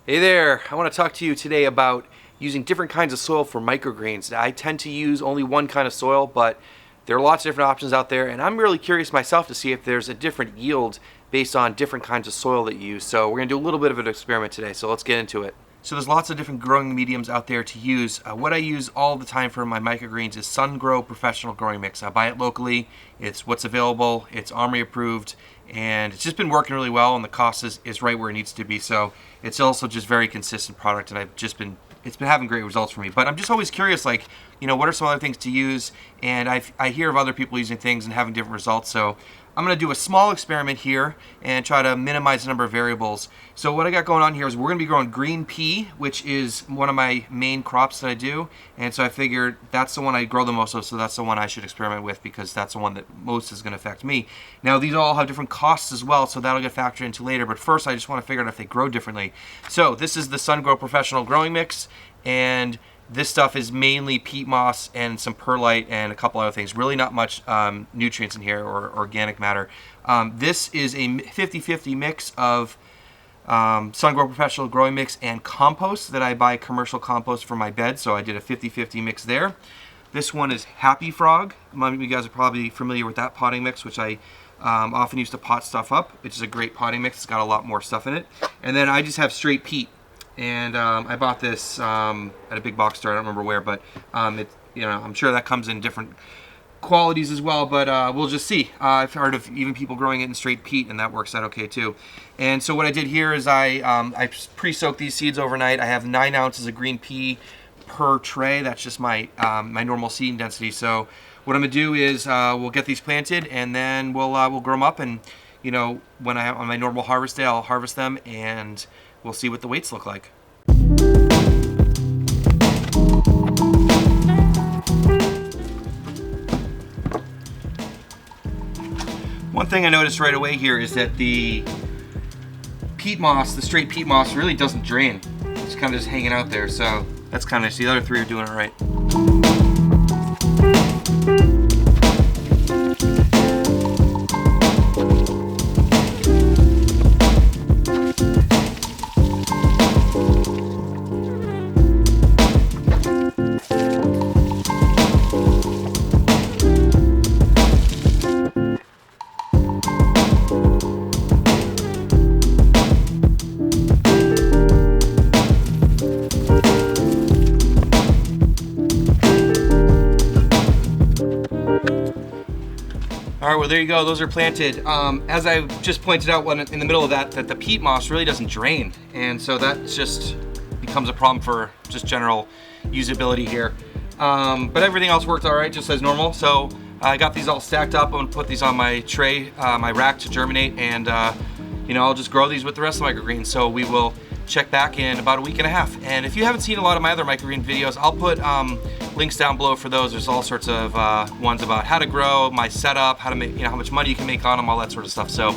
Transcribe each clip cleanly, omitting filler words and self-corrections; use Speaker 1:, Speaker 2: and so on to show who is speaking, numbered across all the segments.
Speaker 1: Hey there, I want to talk to you today about using different kinds of soil for microgreens. I tend to use only one kind of soil, but there are lots of different options out there, and I'm really curious myself to see if there's a different yield based on different kinds of soil that you use. So we're going to do a little bit of an experiment today, so let's get into it. So there's lots of different growing mediums out there to use. What I use all the time for my microgreens is SunGrow Professional Growing Mix. I buy it locally, it's what's available, it's Armory approved, and it's just been working really well, and the cost is right where it needs to be. So it's also just very consistent product, and it's been having great results for me. But I'm just always curious, like, what are some other things to use? And I hear of other people using things and having different results. So I'm going to do a small experiment here and try to minimize the number of variables. So what I got going on here is we're going to be growing green pea, which is one of my main crops that I do. And so I figured that's the one I grow the most of, so that's the one I should experiment with because that's the one that most is going to affect me. Now these all have different costs as well, so that'll get factored into later. But first I just want to figure out if they grow differently. So this is the SunGrow Professional Growing Mix, and this stuff is mainly peat moss and some perlite and a couple other things. Really not much nutrients in here or organic matter. This is a 50-50 mix of SunGrow Professional Growing Mix and compost that I buy commercial compost for my bed. So I did a 50-50 mix there. This one is Happy Frog. Many of you guys are probably familiar with that potting mix, which I often use to pot stuff up. It's just a great potting mix. It's got a lot more stuff in it. And then I just have straight peat. And I bought this at a big box store. I don't remember where, but I'm sure that comes in different qualities as well. But we'll just see. I've heard of even people growing it in straight peat, and that works out okay too. And so what I did here is I pre-soaked these seeds overnight. I have 9 ounces of green pea per tray. That's just my my normal seeding density. So what I'm gonna do is we'll get these planted, and then we'll grow them up. And when I have on my normal harvest day, I'll harvest them and we'll see what the weights look like. One thing I noticed right away here is that the peat moss, the straight peat moss, really doesn't drain. It's kind of just hanging out there, so that's kind of nice. The other 3 are doing it right. All right, well, there you go. Those are planted. As I just pointed out in the middle of that the peat moss really doesn't drain. And so that just becomes a problem for just general usability here. But everything else worked all right, just as normal. So I got these all stacked up. I'm gonna put these on my tray, my rack to germinate. And I'll just grow these with the rest of the microgreens. So we will check back in about a week and a half. And if you haven't seen a lot of my other microgreen videos, I'll put links down below for those. There's all sorts of ones about how to grow, my setup, how to make, how much money you can make on them, all that sort of stuff. So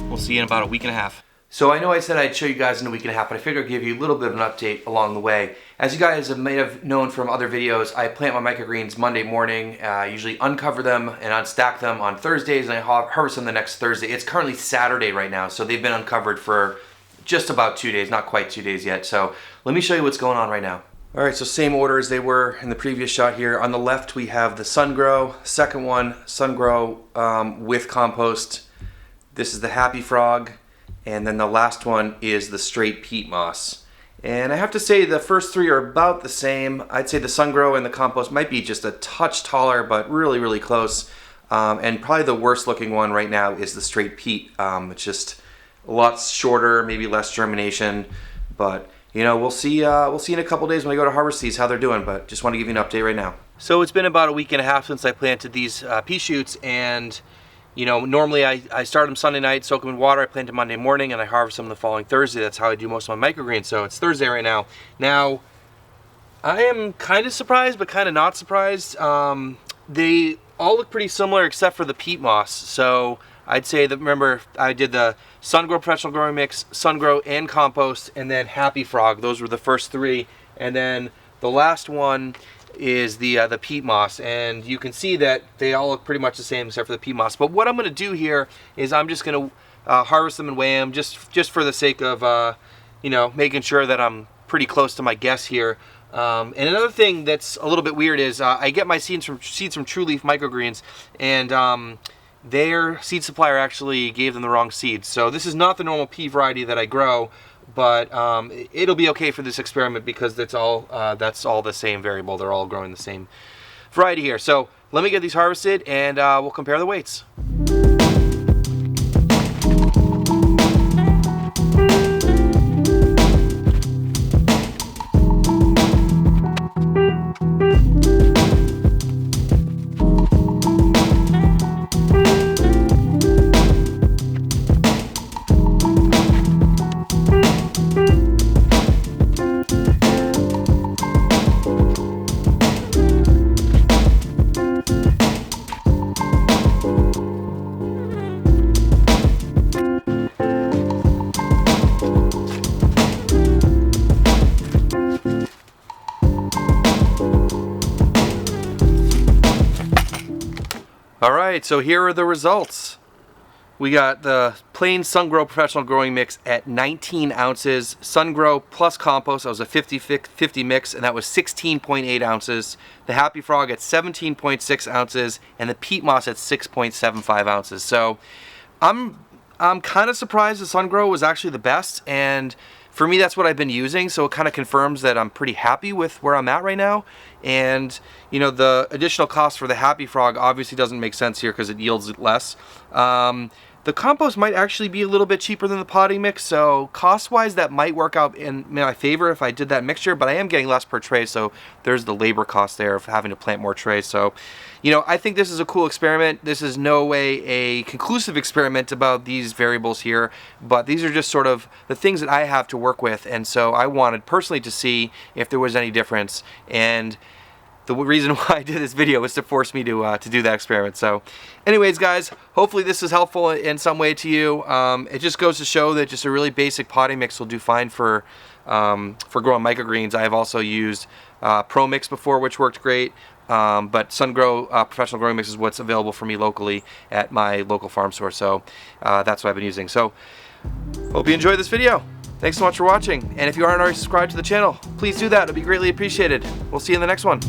Speaker 1: we'll see you in about a week and a half. So I know I said I'd show you guys in a week and a half, but I figured I'd give you a little bit of an update along the way. As you guys may have known from other videos, I plant my microgreens Monday morning. I usually uncover them and unstack them on Thursdays, and I harvest them the next Thursday. It's currently Saturday right now, so they've been uncovered for just about 2 days, not quite 2 days yet. So let me show you what's going on right now. All right, so same order as they were in the previous shot here. On the left, we have the SunGrow. Second one, SunGrow with compost. This is the Happy Frog. And then the last one is the straight peat moss. And I have to say the first 3 are about the same. I'd say the SunGrow and the compost might be just a touch taller, but really, really close. And probably the worst looking one right now is the straight peat. It's just a lot shorter, maybe less germination, but we'll see in a couple days when I go to harvest these how they're doing, but just want to give you an update right now. So it's been about a week and a half since I planted these pea shoots, and normally I start them Sunday night, soak them in water, I plant them Monday morning, and I harvest them the following Thursday. That's how I do most of my microgreens. So it's Thursday right now. Now, I am kind of surprised, but kind of not surprised. They all look pretty similar except for the peat moss. So I'd say that, remember, I did the SunGrow Professional Growing Mix, SunGrow and compost, and then Happy Frog. Those were the first 3. And then the last one is the peat moss. And you can see that they all look pretty much the same except for the peat moss. But what I'm going to do here is I'm just going to harvest them and weigh them just for the sake of you know, making sure that I'm pretty close to my guess here. And another thing that's a little bit weird is I get my seeds from True Leaf Microgreens, and their seed supplier actually gave them the wrong seeds. So this is not the normal pea variety that I grow, but it'll be okay for this experiment because that's all the same variable. They're all growing the same variety here. So let me get these harvested, and we'll compare the weights. Alright, so here are the results. We got the plain SunGrow Professional Growing Mix at 19 ounces. SunGrow plus compost, that was a 50-50 mix, and that was 16.8 ounces. The Happy Frog at 17.6 ounces, and the peat moss at 6.75 ounces. So I'm kind of surprised the SunGrow was actually the best, and for me that's what I've been using, so it kind of confirms that I'm pretty happy with where I'm at right now. And you know, the additional cost for the Happy Frog obviously doesn't make sense here because it yields less. The compost might actually be a little bit cheaper than the potting mix, so cost-wise that might work out in my favor if I did that mixture, but I am getting less per tray, so there's the labor cost there of having to plant more trays. So, you know, I think this is a cool experiment. This is no way a conclusive experiment about these variables here, but these are just sort of the things that I have to work with, and so I wanted personally to see if there was any difference. And the reason why I did this video was to force me to do that experiment. So anyways, guys, hopefully this is helpful in some way to you. It just goes to show that just a really basic potting mix will do fine for growing microgreens. I have also used Pro Mix before, which worked great. But SunGrow Professional Growing Mix is what's available for me locally at my local farm store. So that's what I've been using. So hope you enjoyed this video. Thanks so much for watching, and if you aren't already subscribed to the channel, please do that. It'll be greatly appreciated. We'll see you in the next one.